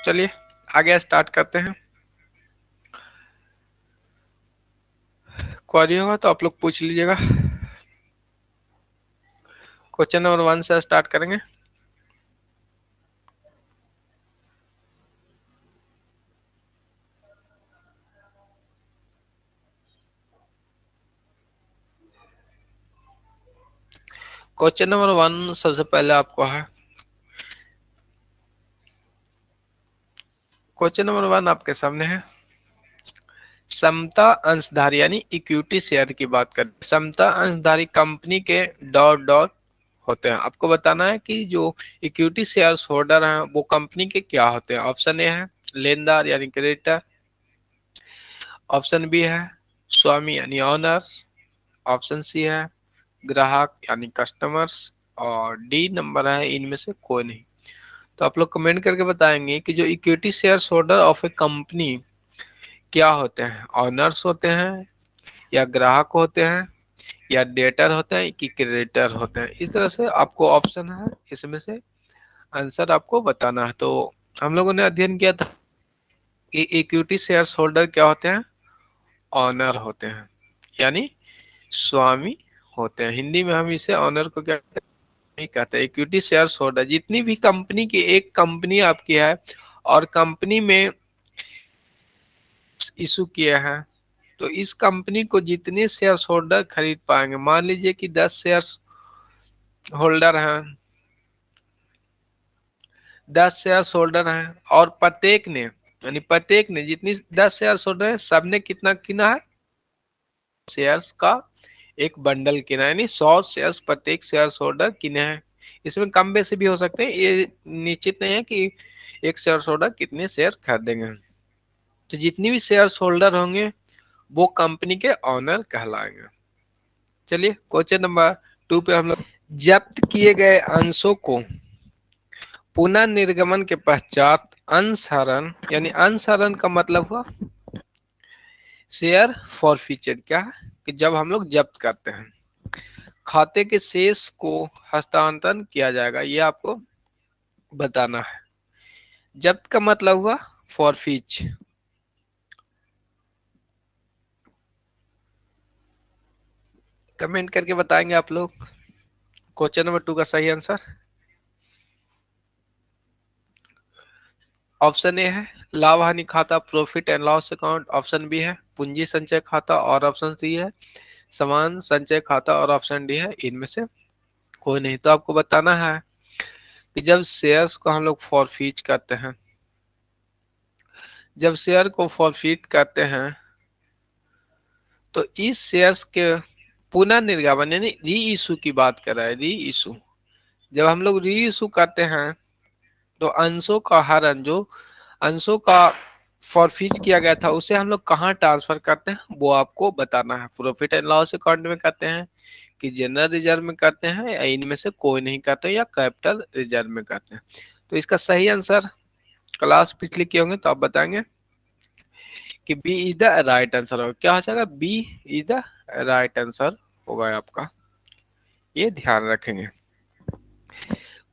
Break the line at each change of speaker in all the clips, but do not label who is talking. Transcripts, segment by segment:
चलिए आगे स्टार्ट करते हैं। क्वेरी होगा तो आप लोग पूछ लीजिएगा। क्वेश्चन नंबर 1 से स्टार्ट करेंगे। क्वेश्चन नंबर 1 सबसे पहले आपको है, क्वेश्चन नंबर 1 आपके सामने है, समता अंशधारी यानी इक्विटी शेयर की बात करें। समता अंशधारी कंपनी के डॉट डॉट होते हैं। आपको बताना है कि जो इक्विटी शेयर होल्डर हैं वो कंपनी के क्या होते हैं। ऑप्शन ए है लेनदार यानी क्रेडिटर, ऑप्शन बी है स्वामी यानी ऑनर्स, ऑप्शन सी है ग्राहक यानी कस्टमर्स, और डी नंबर है इनमें से कोई नहीं। तो आप लोग कमेंट करके बताएंगे कि जो equity share holder of A company क्या होते हैं। ऑनर्स होते हैं या ग्राहक होते हैं या डेटर होते हैं कि क्रेडिटर होते हैं। इस तरह से आपको ऑप्शन है, इसमें से आंसर आपको बताना है। तो हम लोगों ने अध्ययन किया था कि इक्विटी शेयर होल्डर क्या होते हैं, ऑनर होते हैं यानी स्वामी होते हैं। हिंदी में हम इसे ऑनर को क्या नहीं कहते। इक्विटी शेयर होल्डर जितनी भी कंपनी की, एक कंपनी आपकी है और कंपनी में इशू किए हैं, तो इस कंपनी को जितने शेयर होल्डर खरीद पाएंगे, मान लीजिए कि 10 शेयर होल्डर हैं, 10 शेयर होल्डर हैं और प्रत्येक ने यानी प्रत्येक ने जितनी 10 शेयर होल्डर है सबने कितना किना है, शेयर्स का एक बंडल किना है, यानी 100 शेयर्स प्रत्येक शेयर होल्डर किने हैं। इसमें कम बेसी भी हो सकते हैं, ये निश्चित नहीं है कि एक शेयर होल्डर कितने शेयर खरीदेंगे। तो जितनी भी शेयर होल्डर होंगे वो कंपनी के ऑनर कहलाएंगे। चलिए क्वेश्चन नंबर 2 पे हम लोग, जब्त किए गए अंशों को पुनः निर्गमन के पश्चात अंशहरण, यानी अंशहरण का मतलब हुआ शेयर फॉरफीचर। क्या है कि जब हम लोग जब्त करते हैं खाते के शेष को हस्तांतरण किया जाएगा, ये आपको बताना है। जब्त का मतलब हुआ फॉरफीच। कमेंट करके बताएंगे आप लोग क्वेश्चन नंबर 2 का सही आंसर। ऑप्शन ए है लाभ हानि खाता, profit and loss account, option B है पूंजी संचय खाता, और ऑप्शन सी है समान संचय खाता, और ऑप्शन डी है इनमें से कोई नहीं। तो आपको बताना है कि जब शेयर्स को हम लोग फॉरफीट करते हैं, जब शेयर को फॉरफीट करते हैं तो इस शेयर्स के पुनः निर्गमन यानी री इशू की बात कर रहा है। री इशू, जब हम लोग री इशू करते हैं तो अंशों का हरण, जो अंशों का फॉरफीट किया गया था उसे हम लोग कहाँ ट्रांसफर करते हैं वो आपको बताना है। प्रॉफिट एंड लॉस अकाउंट में करते हैं कि जनरल रिजर्व में करते हैं या इनमें से कोई नहीं करते या कैपिटल रिजर्व में करते हैं। तो इसका सही आंसर क्लास पिछली किए होंगे तो आप बताएंगे कि B is the right answer होगा। क्या हो जाएगा, B is the right answer होगा आपका, ये ध्यान रखेंगे।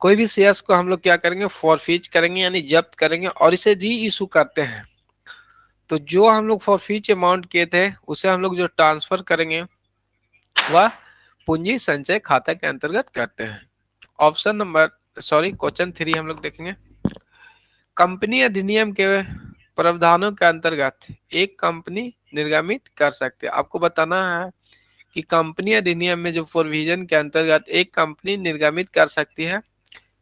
कोई भी शेयर्स को हम लोग क्या करेंगे, फॉरफीट करेंगे यानी जब्त करेंगे और इसे री इशू करते हैं, तो जो हम लोग फॉरफीट अमाउंट किए थे उसे हम लोग जो ट्रांसफर करेंगे वह पूंजी संचय खाता के अंतर्गत करते हैं। ऑप्शन नंबर सॉरी क्वेश्चन 3 हम लोग देखेंगे। कंपनी अधिनियम के प्रावधानों के अंतर्गत एक कंपनी निर्गमित कर सकते हैं। आपको बताना है कि कंपनी अधिनियम में जो प्रोविजन के अंतर्गत एक कंपनी निर्गमित कर सकती है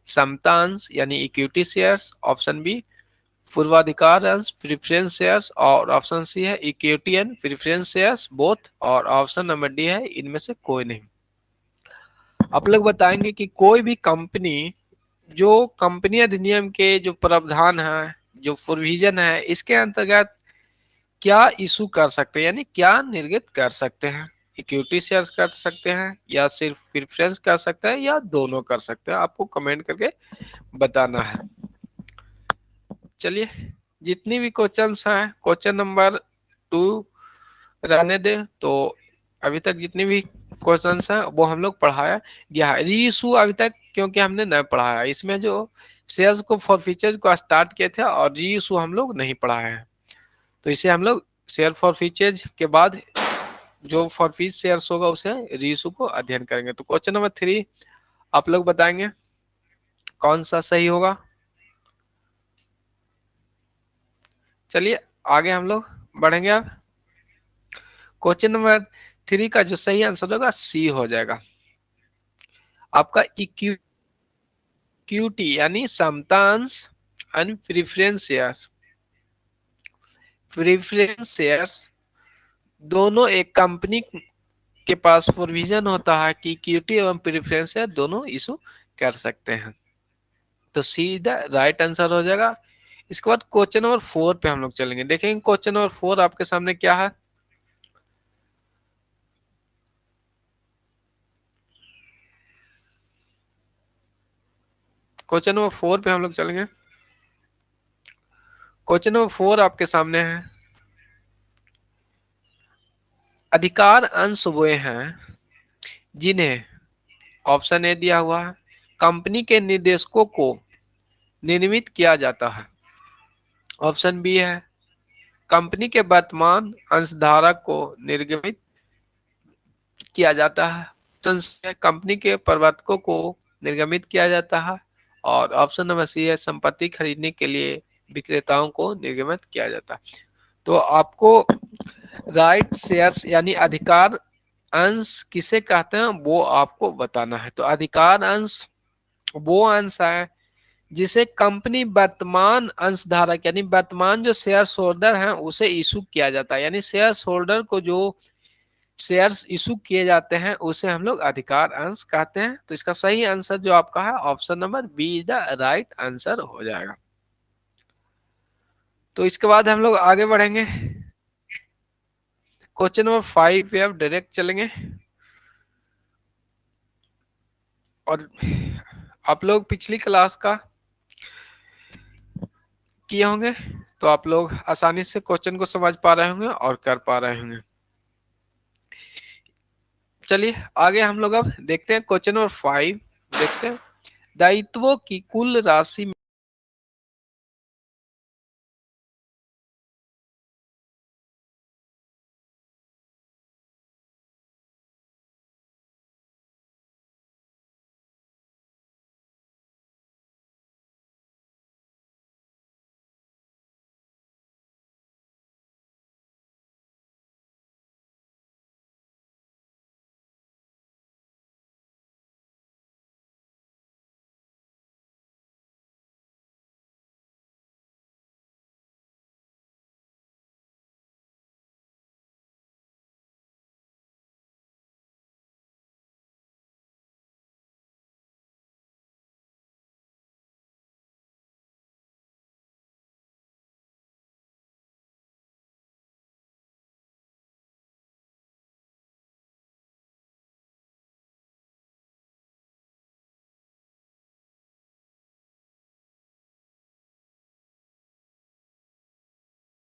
समता अंश यानी इक्विटी शेयर्स, ऑप्शन बी पूर्वाधिकार अंश प्रिफरेंस शेयर्स, और ऑप्शन सी है equity and preference shares both, और ऑप्शन नंबर डी है इनमें से कोई नहीं। आप लोग बताएंगे कि कोई भी कंपनी जो कंपनी अधिनियम के जो प्रावधान है, जो प्रोविजन है, इसके अंतर्गत क्या इशू कर सकते हैं यानी क्या निर्गत कर सकते हैं। इक्विटी शेयर्स कर सकते हैं या सिर्फ प्रेफरेंस कर सकते हैं या दोनों कर सकते हैं, आपको कमेंट करके बताना है। चलिए जितनी भी क्वेश्चंस हैं क्वेश्चन नंबर 2 रहने दे। तो अभी तक जितनी भी क्वेश्चंस हैं वो हम लोग पढ़ाया गया है। री इशू अभी तक क्योंकि हमने नहीं पढ़ाया, इसमें जो शेयर्स को फॉर फीचर्स को स्टार्ट किए थे और री इशू हम लोग नहीं पढ़ाए हैं। तो इसे हम लोग शेयर फॉर फीचर्स के बाद जो फॉर फीच शेयर्स होगा उसे री इशू को अध्ययन करेंगे। तो क्वेश्चन नंबर 3 आप लोग बताएंगे कौन सा सही होगा। चलिए आगे हम लोग बढ़ेंगे। अब क्वेश्चन नंबर 3 का जो सही आंसर होगा सी हो जाएगा आपका। इक्विटी यानी समतांश and preference shares. Preference shares दोनों एक कंपनी के पास प्रोविजन होता है कि इक्विटी एवं प्रेफरेंस शेयर दोनों इशू कर सकते हैं। तो सी द राइट आंसर हो जाएगा। इसके बाद क्वेश्चन नंबर 4 पे हम लोग चलेंगे। देखेंगे क्वेश्चन नंबर 4 आपके सामने क्या है। क्वेश्चन नंबर 4 पे हम लोग चलेंगे। क्वेश्चन नंबर 4 आपके सामने है। अधिकार अंश वे हैं जिन्हें ऑप्शन ए दिया हुआ है कंपनी के निर्देशकों को निर्मित किया जाता है। ऑप्शन बी है कंपनी के वर्तमान अंशधारक को निर्गमित किया जाता है। ऑप्शन सी है कंपनी के प्रवर्तकों को निर्गमित किया जाता है। और ऑप्शन नंबर सी है संपत्ति खरीदने के लिए विक्रेताओं को निर्गमित किया जाता है। तो आपको राइट शेयर्स यानी अधिकार अंश किसे कहते हैं वो आपको बताना है। तो अधिकार अंश वो अंश है जिसे कंपनी वर्तमान अंशधारक यानी वर्तमान जो शेयर होल्डर हैं उसे इशू किया जाता है। यानी शेयर होल्डर को जो शेयर्स इशू किए जाते हैं उसे हम लोग अधिकार अंश कहते हैं। तो इसका सही आंसर जो आपका है option number be the right answer हो जाएगा। तो इसके बाद हम लोग आगे बढ़ेंगे। क्वेश्चन नंबर 5 पे अब डायरेक्ट चलेंगे। और आप लोग पिछली क्लास का किए होंगे तो आप लोग आसानी से क्वेश्चन को समझ पा रहे होंगे और कर पा रहे होंगे। चलिए आगे हम लोग अब देखते हैं क्वेश्चन नंबर 5 देखते हैं। दायित्वों की कुल राशि